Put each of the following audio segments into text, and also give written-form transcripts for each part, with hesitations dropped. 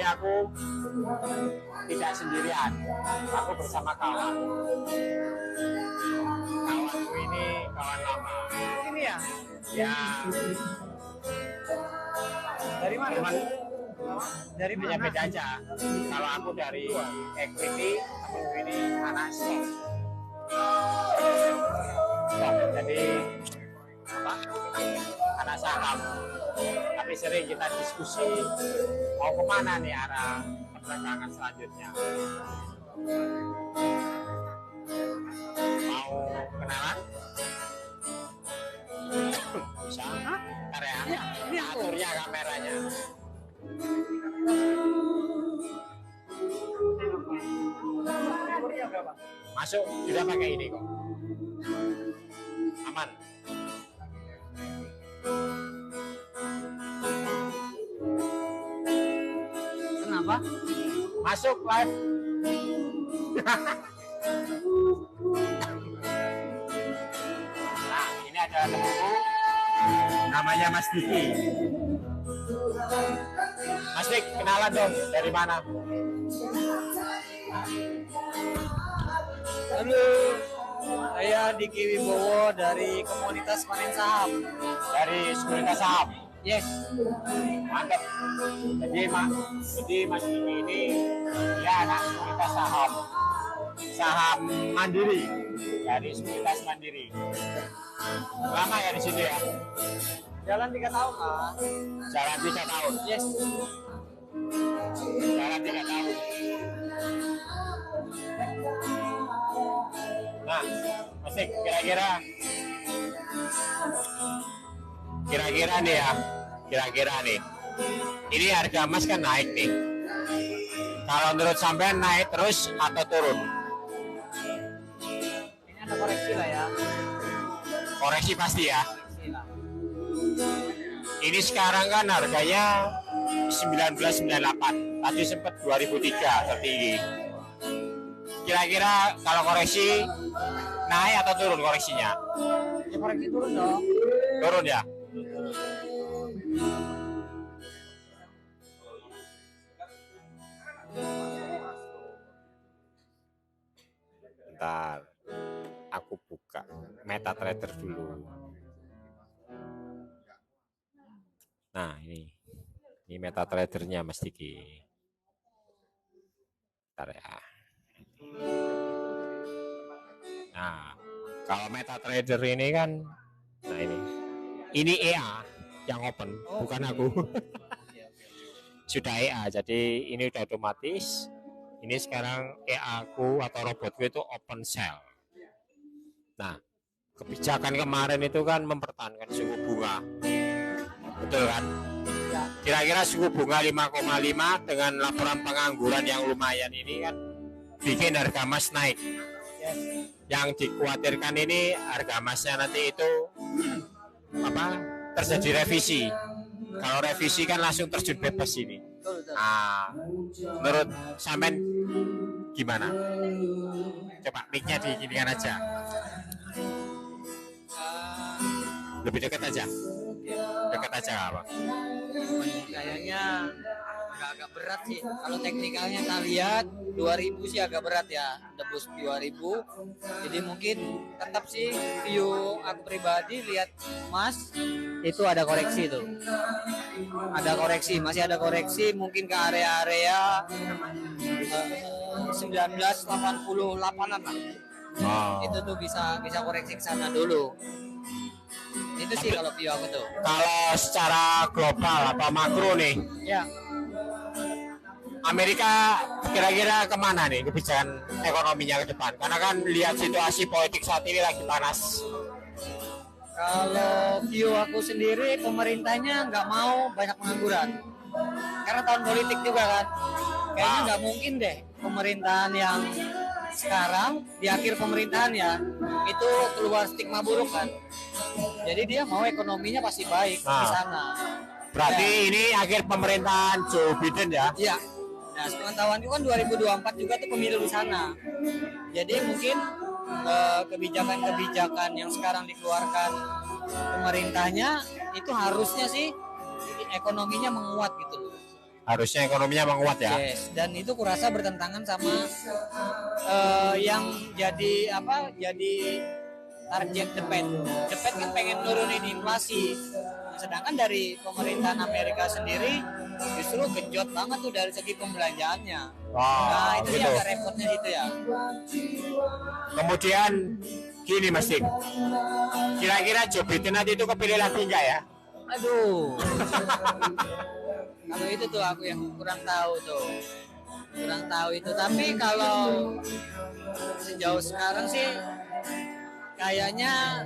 ini aku tidak sendirian, aku bersama kawan. Kawanku ini kawan lama. Ini ya? Ya, Dari mana? cuman Dari mana? beda-beda aja. Kalau aku dari equity, aku ini anak stock. Jadi apa? Anak saham. Tapi sering kita diskusi mau kemana nih arah perdagangan selanjutnya. Mau kenalan? Bisa? Ntar ya. Ini aku. Aturnya kameranya. Umurnya berapa? Masuk sudah pakai ini kok. Aman. Kenapa? Masuk live. Nah, ini ada temanku. Namanya Mas Diki. Mas Dik, kenalan dong. Dari mana? Halo, saya Diki Wibowo dari komunitas panen saham. Dari Sekuritas Saham. Yes. Mantap. Jadi Mas Diki ini dia anak Sekuritas Saham. Saham Mandiri. Dari Sekuritas Mandiri. Lama ya di situ ya? Jalan 3 tahun, Kak. Jalan 3 tahun. Yes. Jalan 3 tahun. Nah, Masik, kira-kira nih ya, kira-kira nih, ini harga emas kan naik nih. Kalau menurut sampean naik terus atau turun? Ini ada koreksi lah ya. Koreksi pasti ya. Koreksi lah. Ini sekarang kan harganya 1998, tadi sempat 2003 tertinggi. Kira-kira kalau koreksi naik atau turun koreksinya? Ya koreksi turun dong. Turun ya? Bentar, aku buka MetaTrader dulu. Nah, ini MetaTrader-nya Mas Diki. Bentar ya. Nah, kalau MetaTrader ini kan, nah ini EA yang open, bukan aku. Sudah EA, jadi ini udah otomatis. Ini sekarang EA aku atau robotku itu open sell. Nah, kebijakan kemarin itu kan mempertahankan suku bunga, betul kan? Kira-kira suku bunga 5,5 dengan laporan pengangguran yang lumayan ini kan bikin harga emas naik. Yes. Yang dikhawatirkan ini harga emasnya nanti itu apa terjadi revisi. Kalau revisi kan langsung terjun bebas ini. Betul. Nah, menurut sampean gimana? Coba mic-nya diginikan aja. Lebih dekat aja. Dekat aja apa? Kayaknya agak berat sih. Kalau teknikalnya kita lihat 2000 sih agak berat ya, tembus 2000. Jadi mungkin tetap sih view aku pribadi lihat Mas itu ada koreksi tuh. Ada koreksi, masih ada koreksi mungkin ke area-area 1988-an lah. Oh. Itu tuh bisa koreksi ke sana dulu. Itu sih kalau view aku tuh. Kalau secara global apa makro nih, Ya. Amerika kira-kira kemana nih kebijakan ekonominya ke depan? Karena kan lihat situasi politik saat ini lagi panas. Kalau view aku sendiri, pemerintahnya nggak mau banyak pengangguran. Karena tahun politik juga kan. Kayaknya nggak mungkin deh pemerintahan yang sekarang di akhir pemerintahan ya itu keluar stigma buruk kan. Jadi dia mau ekonominya pasti baik di sana. Berarti ini akhir pemerintahan Joe Biden ya? Iya. Nah, sepengetahuanku kan 2024 juga tuh pemilu di sana. Jadi mungkin kebijakan-kebijakan yang sekarang dikeluarkan pemerintahnya itu harusnya sih ekonominya menguat gitu loh. Harusnya ekonominya menguat ya. Yes, dan itu kurasa bertentangan sama yang jadi apa? Jadi target The Fed. The Fed kan pengen nurunin inflasi. Sedangkan dari pemerintahan Amerika sendiri justru genjot banget tuh dari segi pembelanjaannya. Nah, itu gitu. yang agak repotnya gitu ya. Kemudian gini Mas Dik, kira-kira Joe Biden nanti itu kepilih lagi enggak ya? Aduh. Kalau itu tuh aku yang kurang tahu tuh. Kurang tahu itu. Tapi kalau sejauh sekarang sih kayaknya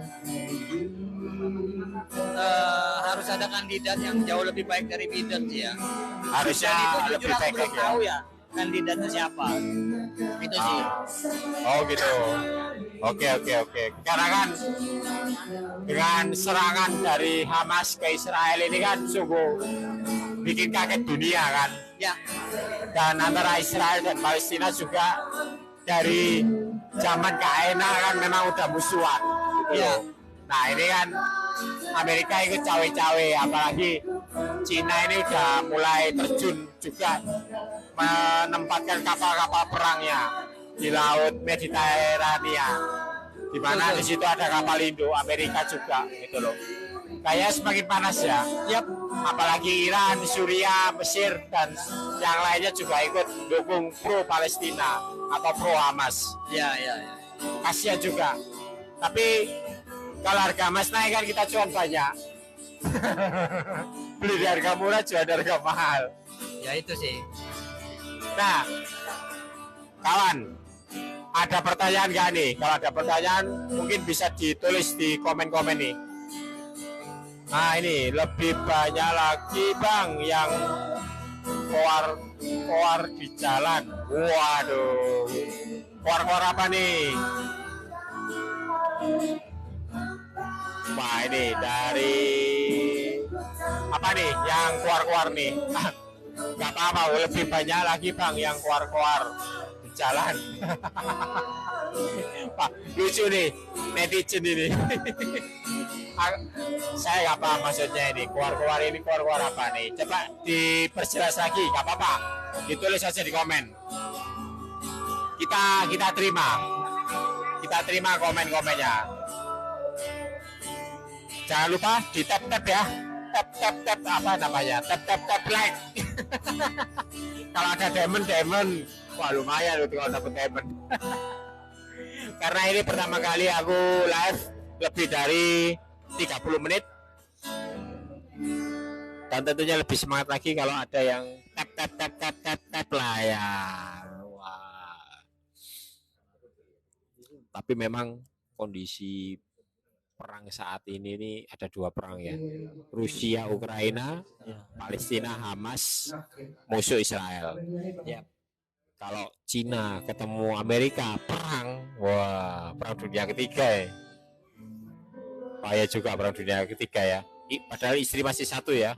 harus ada kandidat yang jauh lebih baik dari Biden sih ya. Harusnya Dan itu lebih jujur aku baik belum lagi ya. tahu ya kandidatnya siapa. Itu sih. Oh gitu. Oke. Karena kan dengan serangan dari Hamas ke Israel ini kan sungguh bikin kaget dunia kan. Ya. Dan antara Israel dan Palestina juga dari zaman KNA kan memang udah musuhan. Gitu. Ya. Nah ini kan Amerika ikut cawe-cawe, apalagi Cina ini udah mulai terjun juga menempatkan kapal-kapal perangnya di laut Mediterania, di mana di situ ada kapal Indo Amerika juga gitu loh. Kayak semakin panas ya. Yap. Apalagi Iran, Suriah, Mesir dan yang lainnya juga ikut dukung pro Palestina atau pro Hamas. Ya. Kasihan juga. Tapi kalau harga emas naik kan kita cuan banyak. Beli di harga murah, jual di harga mahal. Ya itu sih. Nah, kawan, ada pertanyaan nggak nih? Kalau ada pertanyaan mungkin bisa ditulis di komen-komen nih. Nah ini lebih banyak lagi bang yang koar di jalan. Waduh, koar apa nih? Wah ini dari apa nih yang keluar nih? Gak apa-apa, lebih banyak lagi bang yang keluar di jalan. Pak, lucu nih netizen ini. Saya nggak paham maksudnya ini keluar ini keluar apa nih? Coba diperjelas lagi, nggak apa-apa. Ditulis saja di komen. Kita terima komen-komennya. Jangan lupa di tap ya, tap apa namanya? Tap like. Kalau ada diamond, wah lumayan loh kalau dapat diamond. Karena ini pertama kali aku live lebih dari 30 menit. Dan tentunya lebih semangat lagi kalau ada yang tap lah ya. Wah. Tapi memang kondisi perang saat ini ada dua perang ya. Rusia Ukraina, Palestina Hamas, musuh Israel. Ya. Kalau Cina ketemu Amerika perang, wah perang dunia ketiga ya. Bahaya juga perang dunia ketiga ya. Padahal istri masih satu ya.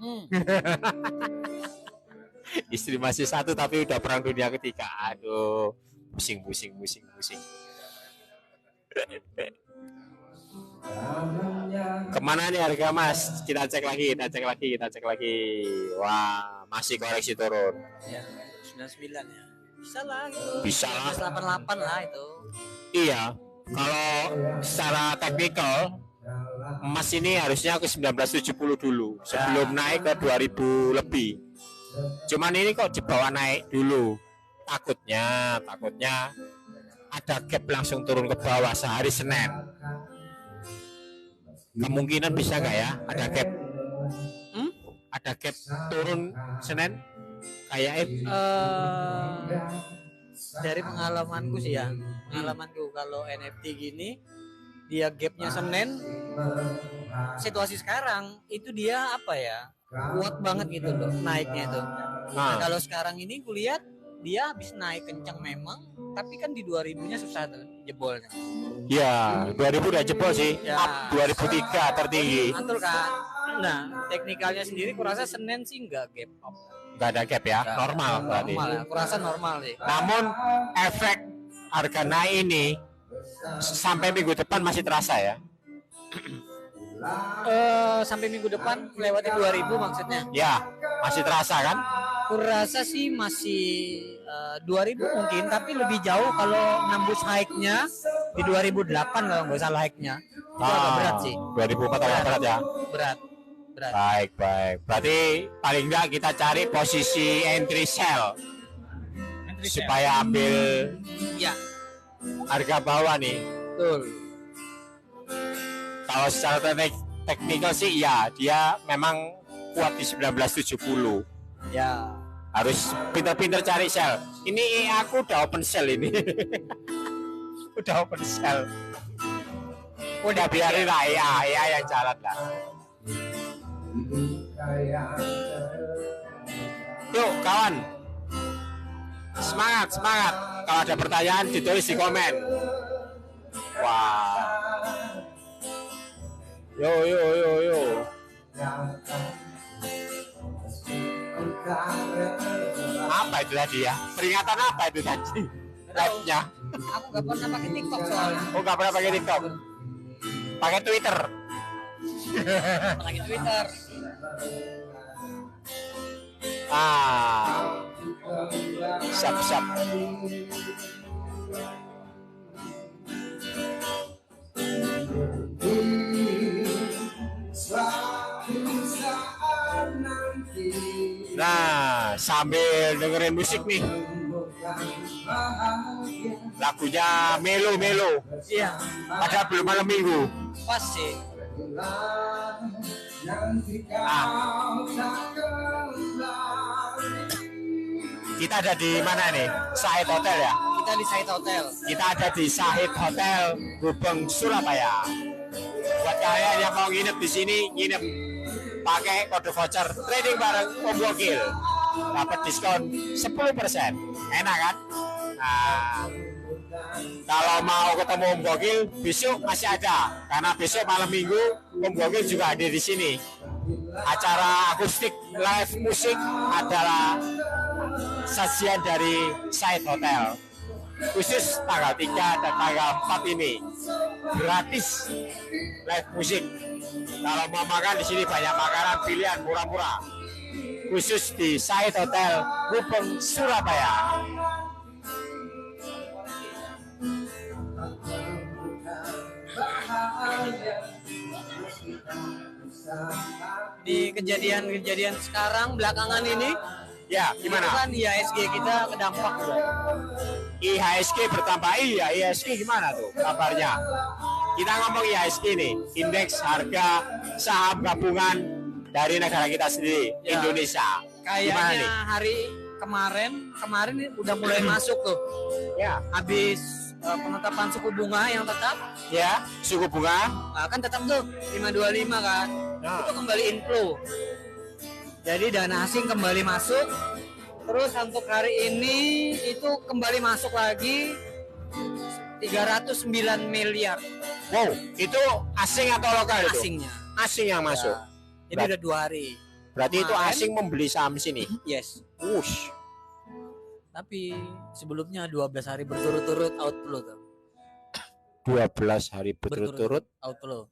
Istri masih satu tapi udah perang dunia ketiga. Aduh, pusing. Kemana nih harga mas? Kita cek lagi. Wah, masih koreksi turun. Ya, 99 ya. Bisa lah gitu. Bisa lah. 88 lah itu. Iya, kalau secara teknikal emas ini harusnya ke 1970 dulu sebelum naik ke 2000 lebih. Cuman ini kok dibawa naik dulu. Takutnya ada gap langsung turun ke bawah sehari Senin. Kemungkinan bisa nggak ya ada gap? Ada gap turun Senin kayak dari pengalamanku sih ya, kalau NFT gini dia gapnya Senin, situasi sekarang itu dia apa ya kuat banget gitu loh naiknya itu. Nah, kalau sekarang ini kulihat dia habis naik kencang memang, tapi kan di 2000-nya susah tuh jebolnya. Ya, 2000 udah jebol sih. Ya. Up 2003 tertinggi. Mantul kan. Nah, teknikalnya sendiri kurasa Senin sih nggak gap up. Nggak ada gap ya, normal berarti. Normal ya, kurasa normal sih. Namun efek harga naik ini sampai minggu depan masih terasa ya. Sampai minggu depan melewati 2000 maksudnya. Ya, masih terasa kan? Kurasa sih masih 2000 mungkin, tapi lebih jauh kalau nembus hike-nya di 2008 kalau nggak salah hike-nya. Itu agak berat sih. 2004 agak berat ya. Berat. Baik. Berarti paling enggak kita cari posisi entry sell supaya ambil Ya, harga bawah nih. betul. Kalau secara teknikal sih ya dia memang kuat di 1970. Ya. Harus pintar-pintar cari sell. Ini aku udah open sell ini. Udah open sell. Udah biarin lah ya yang jalan lah. Yuk kawan, semangat. Kalau ada pertanyaan ditulis di komen. Wah. Yo. Apa itu tadi ya? Peringatan apa itu tadi? Live-nya? Aku nggak pernah pakai TikTok soalnya. Oh, nggak pernah pakai TikTok. Pakai Twitter. Pakai Twitter. Siap. Nah, sambil dengerin musik nih. Lagunya melo. Iya. Padahal belum malam minggu. Pas sih. Kita ada di mana nih? Sahid Hotel ya? Kita di Sahid Hotel. Kita ada di Sahid Hotel Gubeng, Surabaya. Buat kalian yang mau nginep di sini, nginep pakai kode voucher trading bareng Om Gokil, dapat diskon 10%. Enak kan? Nah, kalau mau ketemu Om Gokil besok masih ada, karena besok malam minggu Om Gokil juga hadir di sini. Acara akustik live musik adalah sajian dari Sahid Hotel. Khusus tanggal 3 dan tanggal 4 ini gratis live musik. Kalau mau makan di sini banyak makanan pilihan murah-murah. Khusus di Sahid Hotel Gubeng, Surabaya. Di kejadian sekarang belakangan ini, ya gimana? kan IHSG kita kedampak bro. IHSG bertambah, iya IHSG gimana tuh kabarnya? Kita ngomong IHSG nih, indeks harga saham gabungan dari negara kita sendiri, Ya. Indonesia. Gimana nih? Kayaknya hari kemarin udah mulai masuk tuh. Ya, Habis penetapan suku bunga yang tetap, ya suku bunga. kan tetap tuh 5,25 kan. Nah. Itu kembali inflow. Jadi dana asing kembali masuk. Terus untuk hari ini itu kembali masuk lagi 309 miliar Wow, itu asing atau lokal itu? asingnya. Asing yang masuk. Ya. Jadi udah 2 hari. Berarti itu Kemarin- asing membeli saham sini. Yes. Wush. Tapi sebelumnya 12 hari berturut-turut outflow tuh. 12 hari berturut-turut Outflow.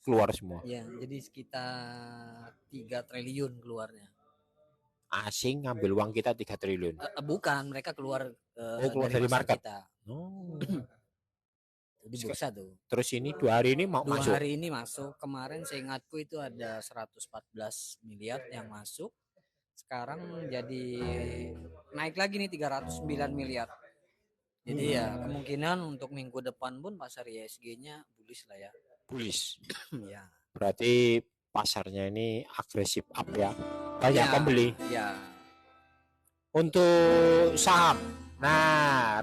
keluar semua. Ya, jadi sekitar 3 triliun keluarnya. Asing ngambil uang kita 3 triliun. Bukan, mereka keluar keluar dari pasar market. kita. Oh. Di bursa tuh. Terus ini 2 hari ini mau 2 masuk. hari ini masuk. Kemarin seingatku itu ada 114 miliar yang masuk. Sekarang jadi naik lagi nih 309 miliar. Jadi ya kemungkinan untuk minggu depan pun pasar IHSG-nya bullish lah ya. Bullish. Ya. Berarti pasarnya ini agresif up ya. Banyak Ya. pembeli. Ya. Untuk saham. Nah,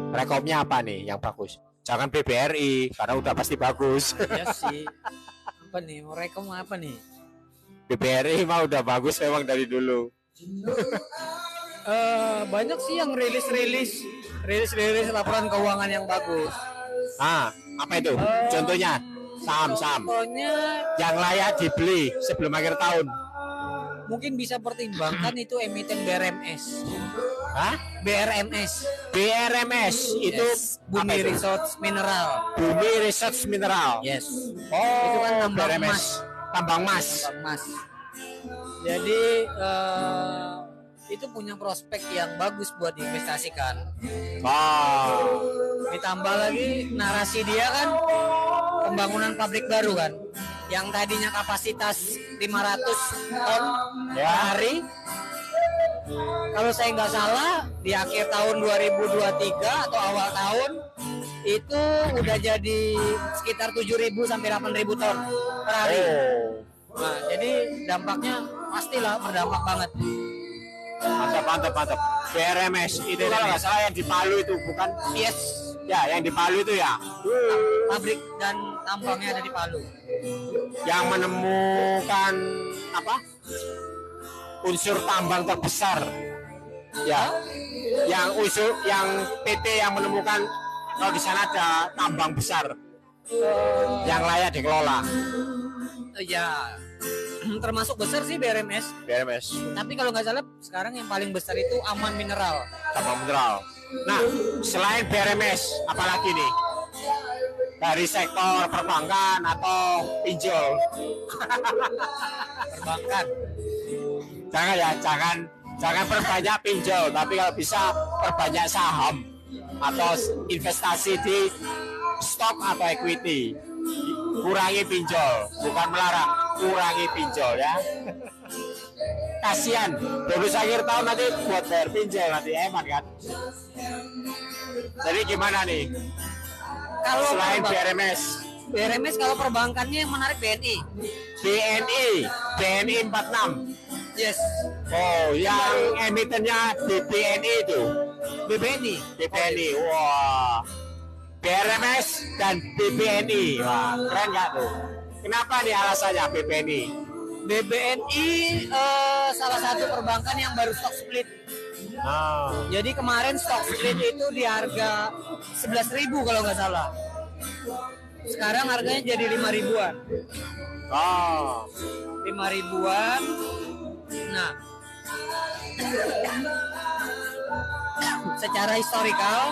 Rekomnya apa nih yang bagus? Jangan BBRI karena udah pasti bagus. Ya sih. Apa nih? Mau rekom apa nih? BBRI mah udah bagus memang dari dulu. Banyak sih yang rilis laporan keuangan yang bagus. Ah, apa itu? Contohnya saham-saham Contohnya yang layak dibeli sebelum akhir tahun. mungkin bisa pertimbangkan itu emiten BRMS. Hah? BRMS. BRMS itu Yes. apa Bumi itu? Resource Mineral. Bumi Research Mineral. Yes. Oh, Itu kan tambang BRMS. emas. Tambang emas. Tambang emas. Jadi itu punya prospek yang bagus buat diinvestasikan. Ditambah lagi narasi dia kan pembangunan pabrik baru kan, yang tadinya kapasitas 500 ton per hari, kalau saya nggak salah di akhir tahun 2023 atau awal tahun itu udah jadi sekitar 7.000 sampai 8.000 ton per hari. Nah, jadi dampaknya pastilah berdampak banget. Mantap. BRMS itu kalau nggak salah yang di Palu itu bukan? Yes. Ya, yang di Palu itu ya. Pabrik dan tambangnya ada di Palu. Yang menemukan apa? Unsur tambang terbesar. Ya. Yang PT yang menemukan kalau di sana ada tambang besar yang layak dikelola. Ya, termasuk besar sih BRMS. Tapi kalau nggak salah sekarang yang paling besar itu Aman Mineral. Tambang mineral. Nah, selain BRMS, apalagi nih? Dari sektor perbankan atau pinjol? Perbankan. Jangan perbanyak pinjol, tapi kalau bisa perbanyak saham atau investasi di stok atau equity. Kurangi pinjol, bukan melarang, kurangi pinjol ya. Kasihan, baru akhir tahun nanti buat bayar pinjol nanti hemat kan. Jadi gimana nih? Kalau Selain BRMS kalau perbankannya yang menarik BNI. BNI 46. Yes. Oh, yang emitennya BBNI itu. BBNI. Wah. BRMS dan BBNI. Wah, keren nggak tuh? Kenapa nih alasannya BBNI? BBNI salah satu perbankan yang baru stock split. Jadi kemarin stock split itu di harga 11.000 kalau nggak salah. Sekarang harganya jadi 5.000-an. 5.000-an. Nah, secara historikal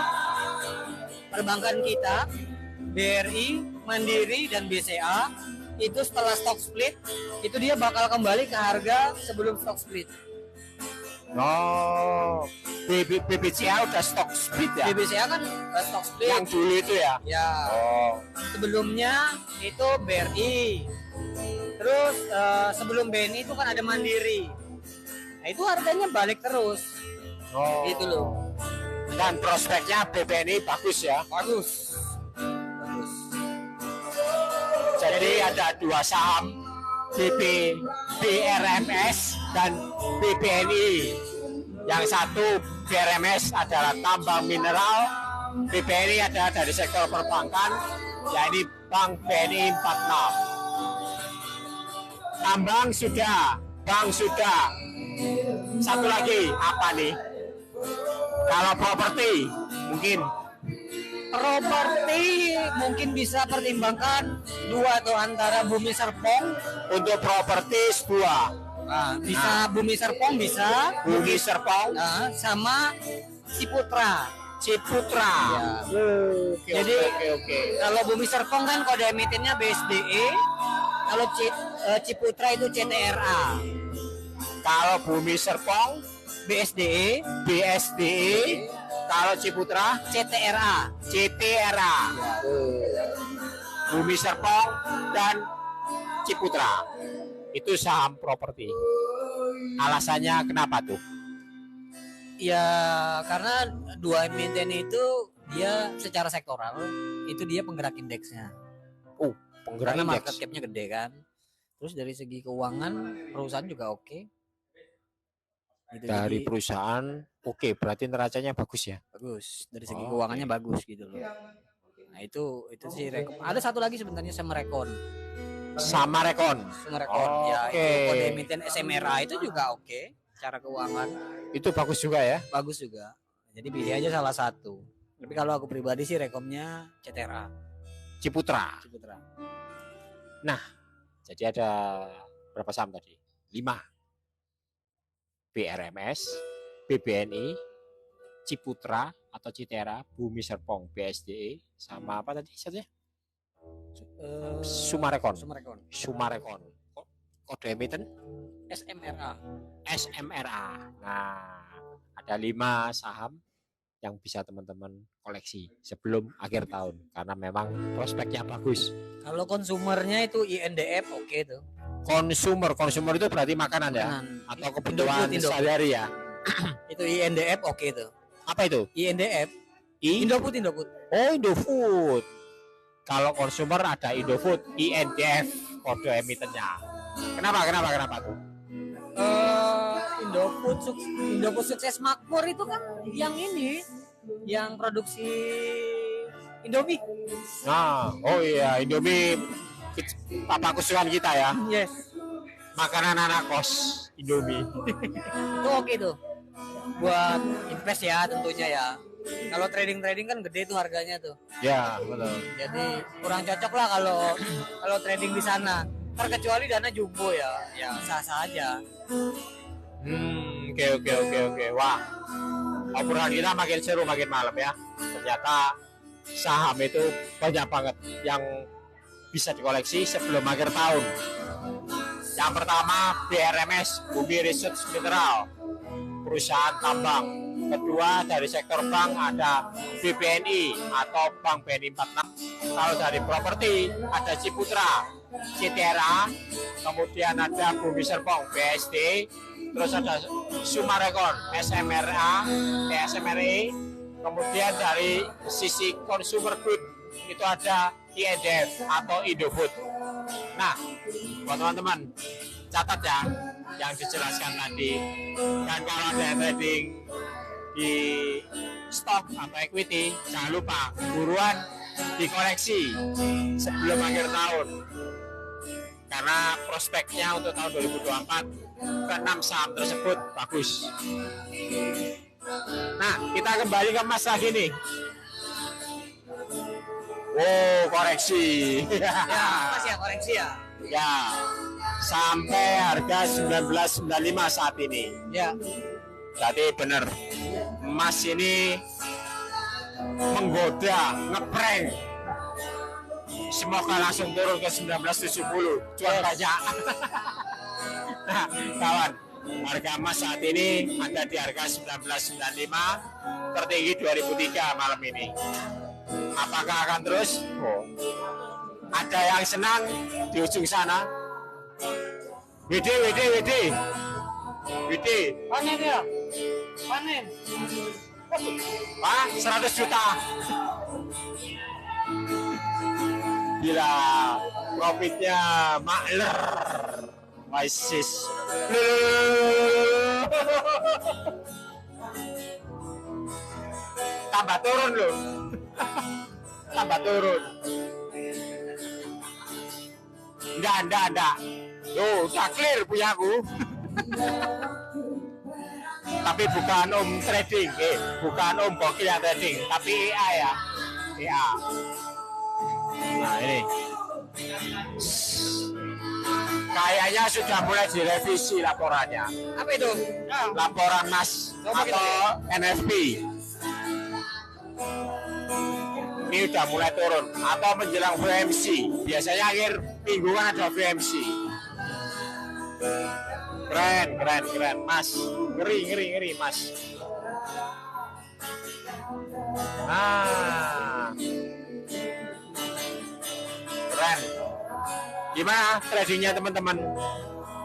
perbankan kita BRI, Mandiri dan BCA itu setelah stock split itu dia bakal kembali ke harga sebelum stock split. BBCA udah stock split ya? BBCA kan stock split. Yang dulu itu ya? Ya. Sebelumnya itu BRI. Terus sebelum BNI itu kan ada Mandiri. Nah, itu harganya balik terus. Gitu loh. Dan prospeknya BBNI bagus ya? Bagus. Jadi ada dua saham, BRMS dan BBNI. Yang satu BRMS adalah tambang mineral, BBNI adalah dari sektor perbankan, yakni Bank BNI 46. Tambang sudah, bank sudah. Satu lagi apa nih? Kalau properti mungkin bisa pertimbangkan dua atau antara Bumi Serpong. Untuk properti sebuah. Bisa Bumi Serpong bisa. Bumi Serpong. Sama Ciputra. Ya. Jadi kalau Bumi Serpong kan kode emitennya BSDE. Kalau Ciputra itu CTRA. Kalau Bumi Serpong BSDE. Kalau Ciputra CTRA. Bumi Serpong dan Ciputra itu saham properti. Alasannya kenapa tuh? Ya karena dua emiten itu dia secara sektoral itu dia penggerak indeksnya. Penggerak karena indeks. Market capnya gede kan. Terus dari segi keuangan perusahaan juga oke. Gitu, Dari jadi, perusahaan berarti neracanya bagus ya? Bagus. Dari segi keuangannya bagus gitu loh. Nah itu sih ada satu lagi sebenarnya Samarekon. Ya itu kode emiten SMRA itu juga oke. Secara keuangan itu bagus juga ya? Bagus juga. Jadi pilih aja salah satu. Tapi kalau aku pribadi sih rekomnya CTRA. Ciputra. Nah, jadi ada berapa saham tadi? 5. BRMS, BBNI, Ciputra atau Citera, Bumi Serpong, BSDE, sama apa tadi satunya? Sumarekon. kode emiten SMRA. SMRA. Nah, ada 5 saham yang bisa teman-teman koleksi sebelum akhir tahun karena memang prospeknya bagus. Kalau konsumernya itu INDF oke tuh. Konsumer itu berarti makanan ya atau kebutuhan sehari-hari ya. Itu INDF oke tuh. Apa itu? INDF. Indofood. Oh, Indofood. Kalau konsumer ada Indofood, INDF kode emitennya. Kenapa tuh? Indofood Sukses Makmur itu kan yang ini, yang produksi Indomie. Nah, oh iya, Indomie papa kesukaan kita ya. Yes. Makanan anak kos, Indomie. Itu oke tuh. Buat invest ya tentunya ya. Kalau trading kan gede tuh harganya tuh. Ya, betul. Jadi kurang cocok lah kalau trading di sana. Terkecuali dana jumbo ya sah-sah aja. Oke. Wah, obrolan kita makin seru makin malam ya. Ternyata saham itu banyak banget yang bisa dikoleksi sebelum akhir tahun. Yang pertama BRMS, Bumi Research Mineral, perusahaan tambang. Kedua dari sektor bank ada BBNI atau Bank BNI 46. Kalau dari properti ada Ciputra, CTRA, kemudian ada Bumi Serpong, BSD, terus ada Sumarekon, SMRA, SMRE, kemudian dari sisi consumer good itu ada INDF atau Indofood. Nah, buat teman-teman catat ya yang dijelaskan tadi. Dan kalau ada trading di stok atau equity, jangan lupa buruan dikoreksi sebelum akhir tahun karena prospeknya untuk tahun 2024 ke 6 saham tersebut bagus. Nah, kita kembali ke Mas lagi nih. Oh, koreksi. Ya, Mas ya koreksi ya. Ya, sampai harga 1995 saat ini. Ya. Berarti benar, Mas ini menggoda, ngeprank. Semoga langsung turun ke 1970, cuan banyak. Nah, kawan, harga emas saat ini ada di harga 1995, tertinggi 2003 malam ini. Apakah akan terus? Oh. Ada yang senang di ujung sana. WD. Panen ya? Panen. Wah, 100 juta. Gila, profitnya makler. Waisis. Tambah turun loh. Tambah turun. Enggak. Loh, udah clear punya aku. Tapi bukan om trading, bukan om bokil yang trading, tapi EA ya. EA. Nah ini. Kayaknya sudah mulai direvisi laporannya. Apa itu? Laporan Mas atau NFP. Ini udah mulai turun atau menjelang VMC. Biasanya akhir minggu kan ada VMC. Keren Mas. Ngeri Mas. Keren. Gimana tradingnya teman-teman?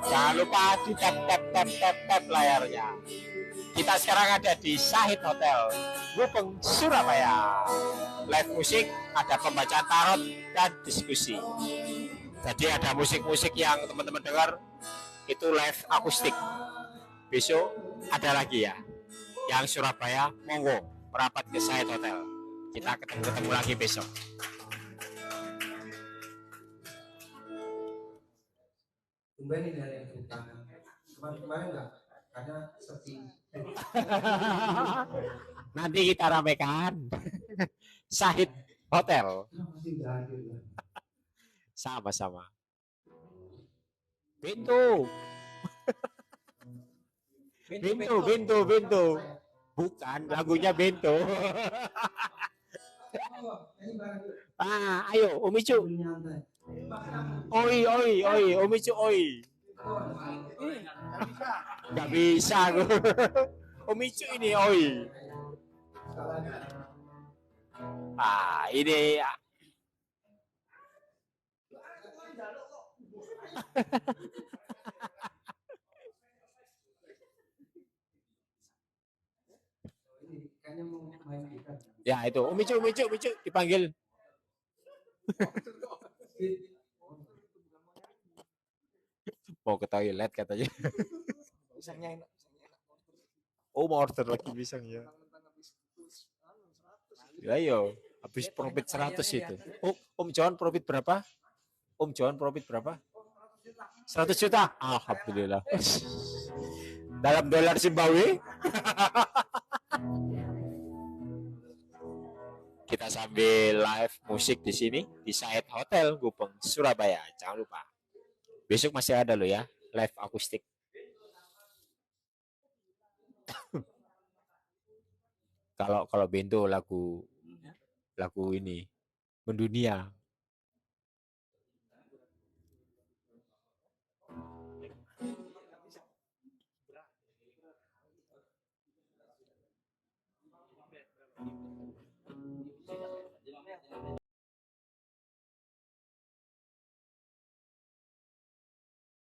Jangan lupa di tap layarnya. Kita sekarang ada di Sahid Hotel, Gubeng, Surabaya. Live musik, ada pembacaan tarot dan diskusi. Jadi ada musik-musik yang teman-teman dengar itu live akustik. Besok ada lagi ya. Yang Surabaya, monggo merapat ke Sahid Hotel. Kita ketemu lagi besok. Kembali dari yang kemarin enggak, karena seperti nanti kita ramekan Sahid Hotel. Sama-sama. Bintu. Bukan, lagunya Bento. Ayo Umicu. Oi, Umicu oi. Nggak bisa aku. Om Icu ini, oi. Ini Kayaknya mau main gitar. ya itu. Om Icu dipanggil. Mau ke toilet katanya. Pisangnya enak. Oh, mau order lagi pisang ya. Ya yo, habis profit 100 itu. Oh, Om John profit berapa? Om John profit berapa? 100 juta. Alhamdulillah. Dalam dolar Zimbabwe. Kita sambil live musik di sini di Side Hotel Gupeng Surabaya. Jangan lupa. Besok masih ada loh ya, live akustik. Kalau Bento lagu ini mendunia.